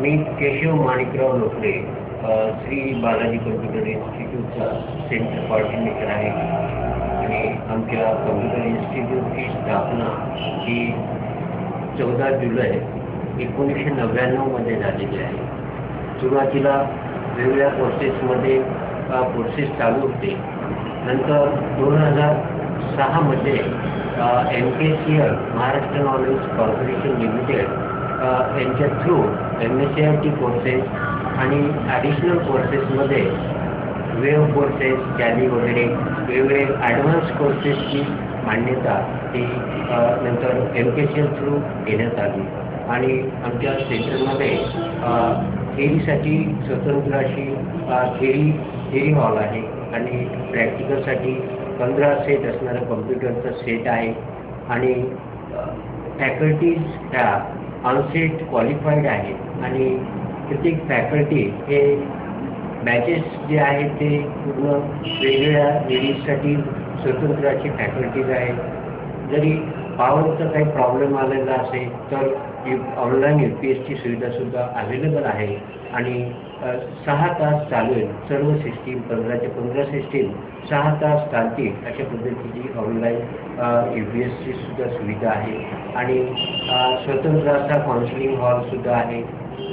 मी Keshav Manikrao Lokade Shri Balaji computer इन्स्टिट्यूटचा centre coordinator आहे आणि आमच्या कम्प्युटर इन्स्टिट्यूटची स्थापना ही 14 जुलै 1999 झालेली आहे. सुरुवातीला वेगवेगळ्या कोर्सेस चालू होते. नंतर 2006 MKCL Maharashtra knowledge corporation limited यांच्या थ्रू MSCIT कोर्सेस आणि ॲडिशनल कोर्सेसमध्ये वेब कोर्सेस टॅली वगैरे वेगवेगळे ॲडव्हान्स कोर्सेसची मान्यता ही नंतर MKCL थ्रू देण्यात आली आणि आमच्या सेंटरमध्ये थेरीसाठी स्वतंत्र अशी थेरी हॉल आहे आणि प्रॅक्टिकलसाठी 15 सेट असणारा कम्प्युटरचा सेट आहे आणि फॅकल्टीज ह्या ऑनसेट क्वालिफाईड आहेत आणि प्रत्येक फॅकल्टी हे बॅचेस जे आहेत ते पूर्ण वेगवेगळ्या लेडीजसाठी स्वतंत्र अशी फॅकल्टीज आहेत. जरी पॉवरचा काही प्रॉब्लेम आलेला असेल तर ऑनलाईन UPSची सुविधासुद्धा अवेलेबल आहे आणि 6 तास चालेल सर्व सिस्टीम 15च्या 15 सिस्टीम 6 तास चालतील अशा पद्धतीची ऑनलाईन UPSची सुद्धा सुविधा आहे आणि स्वतंत्र असा काउन्सिलिंग हॉलसुद्धा आहे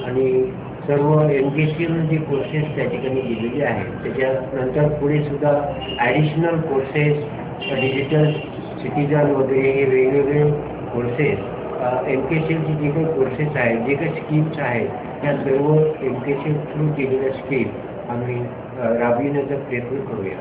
आणि सर्व MKCL जे कोर्सेस त्या ठिकाणी दिलेले आहेत त्याच्यानंतर पुढे सुद्धा ॲडिशनल कोर्सेस डिजिटल सिटीजन वगैरे हे वेगवेगळे कोर्सेस MKCLचे जे काही कोर्सेस आहेत जे काही स्कीम्स आहेत त्या सर्व MKCL थ्रू दिलेल्या स्कीम आम्ही राबविण्याचा प्रयत्न करूया.